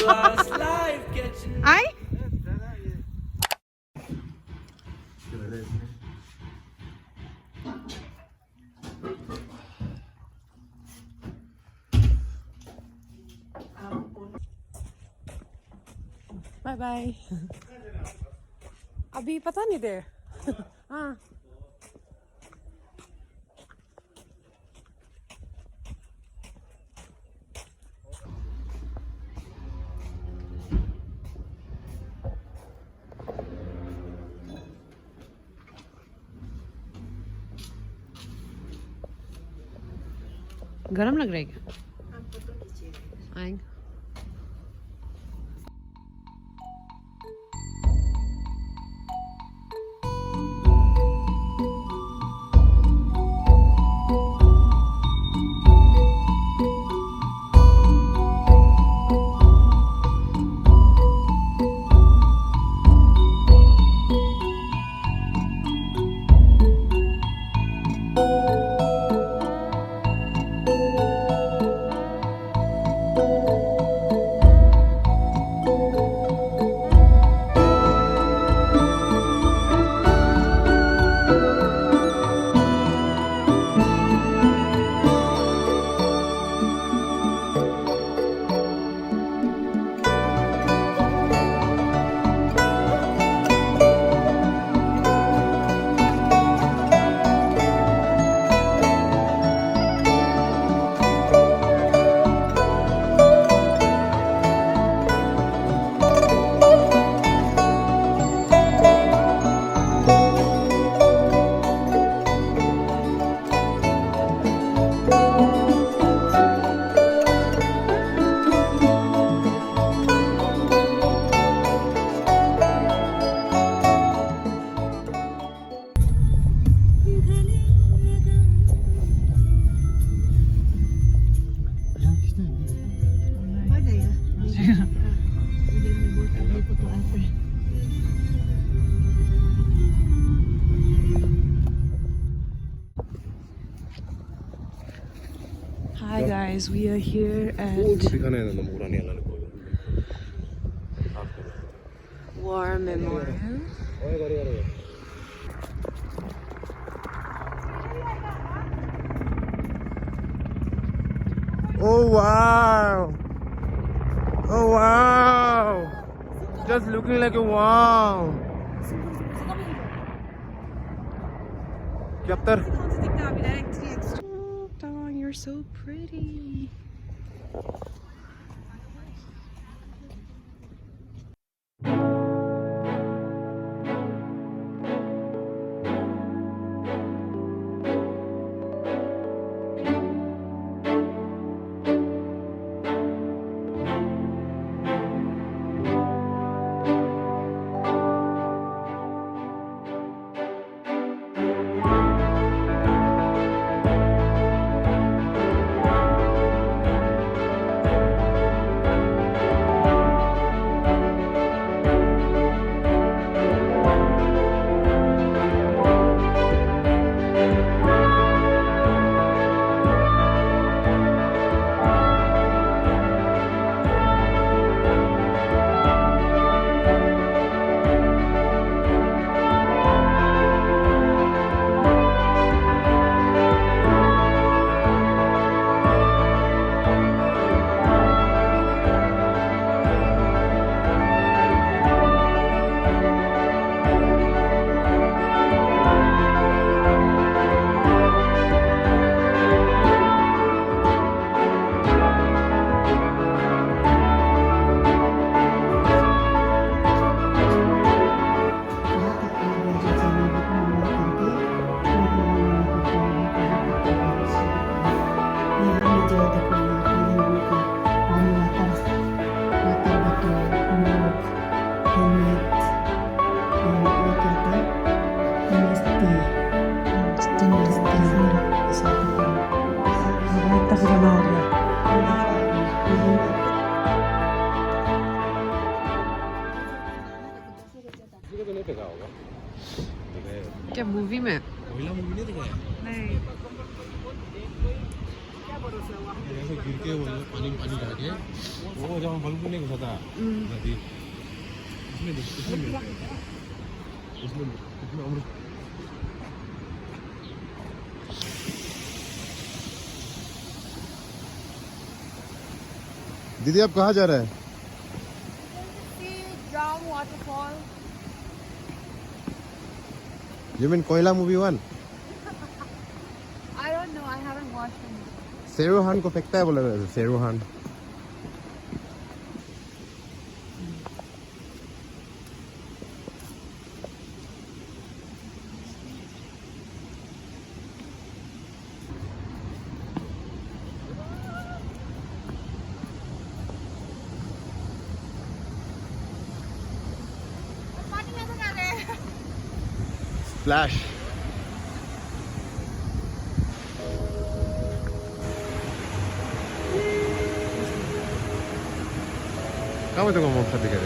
I? Bye bye. अभी पता नहीं दे हाँ गरम लग रहा है क्या आएंगे Hi guys, we are here at War Memorial. Oh wow! Oh wow! Just looking like a wow! Captain. Oh, Tawang, you're so pretty. क्या मूवी में? नहीं। नहीं। ऐसे गिर के पानी पानी डाके वो जब हम बल्कनी को था नदी इसमें अमृत दीदी आप कहाँ जा रहे हैं? Jang Waterfall. You mean कोयला movie 1? I don't know. I haven't watched it. शेरूहान को फेंकता है बोला शेरूहान Splash. Kamu tuh ngomong tadi kan?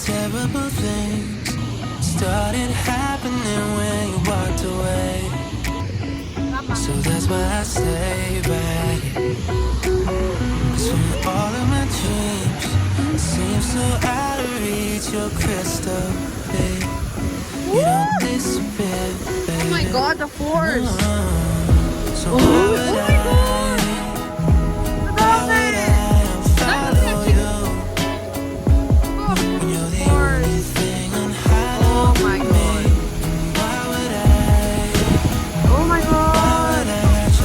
Terrible things started happening when you walked away. So that's why I stay back. 'Cause when all of my dreams seem so out of reach, you're crystal clear. You don't disappear, baby. Oh my God, the force! So why would I follow you? When you're the only thing unhallowed. Oh my God! Why would I? Oh my God!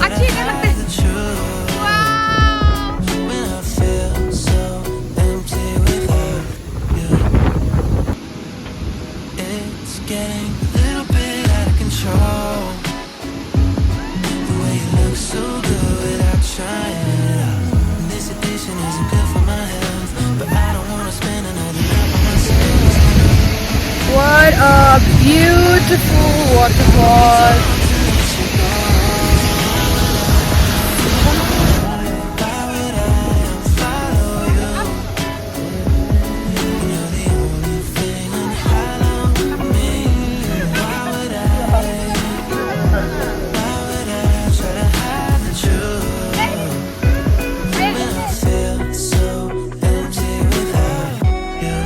Achhi nahi lagte. The truth Wow! when I feel so empty without you. It's getting a little bit out of control. The way you look so good without trying it out. This addiction isn't good for my health, but I don't wanna spend another night by myself. What a beautiful waterfall! Why would I follow you? When you're the only thing unhallowed me. Why would I try to hide the truth? When I feel so empty without you.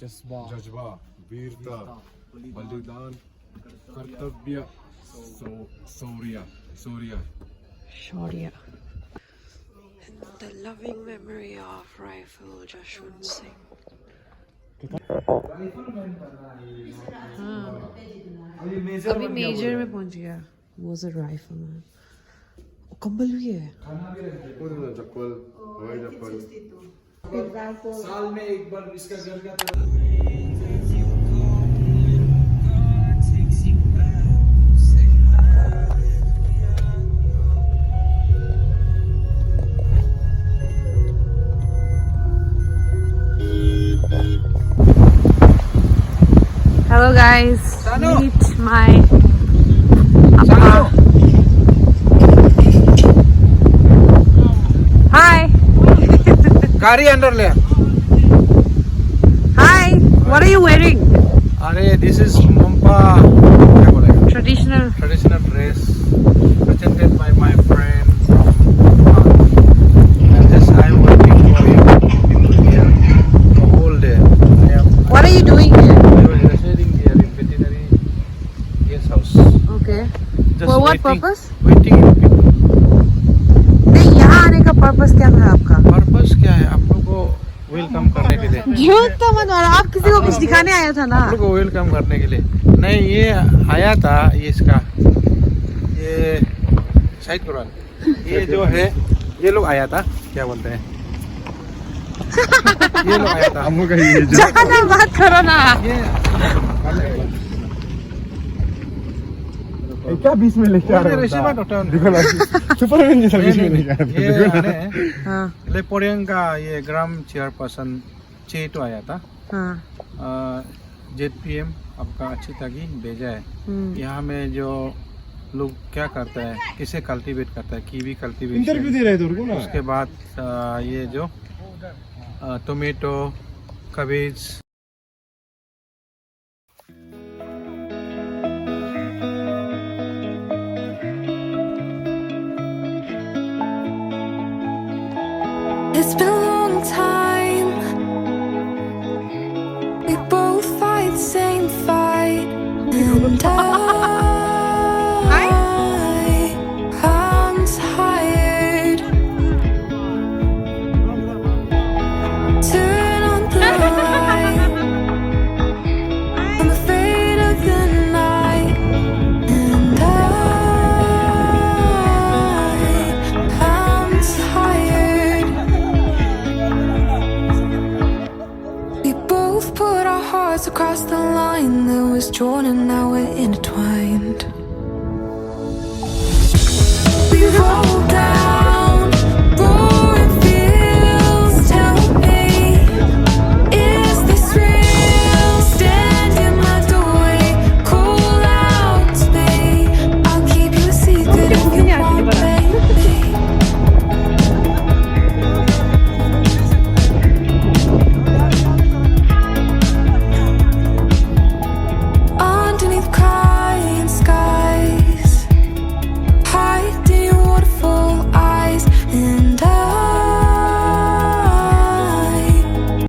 जज्बा वीरता बलिदान कर्तव्य शौर्य Shaurya. The loving memory of Rifle Jaswant Singh. अभी major में पहुंच गया. Was a rifleman. कंबल भी है. चप्पल हवाई चप्पल साल में एक बार इसका घर का Hello guys, meet my Appa. Hi. गाड़ी अंदर ले Hi. What are you wearing? अरे दिस इज मंपा क्या बोलेगा Traditional. traditional dress presented by my friend and just I'm working for him here the whole day. I am What are you doing here? residing here in veterinary guest house. Okay. Just For what waiting- purpose? Waiting in people. नहीं, यहाँ आने का purpose क्या था आपका? Purpose क्या है आप लोग को वेलकम करने के लिए झूठ तो मत मारो, आप किसी को कुछ दिखाने आया था ना? आप लोग को वेलकम करने के लिए नहीं ये आया था ये इसका ये शाहिद कुरान ये जो है ये लोग आया था क्या बोलते हैं ये लोग आया था हमको कहीं ये ज्यादा बात करो ना. ये क्या बीच में लेके आ रहे हो रेसिमा डॉक्टर देखो ना सुपरमैन जैसा बीच में लेके आ रहे ये हो आने हाँ. लेपोरियन का ये ग्राम चेयरपर्सन चेटो आया था हाँ JPM आपका अच्छी तगी भेजा है। यहाँ में जो लोग क्या करता है, किसे कल्टीवेट करता है, कीवी कल्टीवेशन। इंटरव्यू दे रहे थे उनको ना। उसके बाद ये जो tomato, कबेज, It's been a long time. We both fight the same fight, and I'm tired. Turn on the light. I'm afraid of the night, and I'm tired. We both put our hearts across the line that was drawn, and now we're intertwined. We roll down.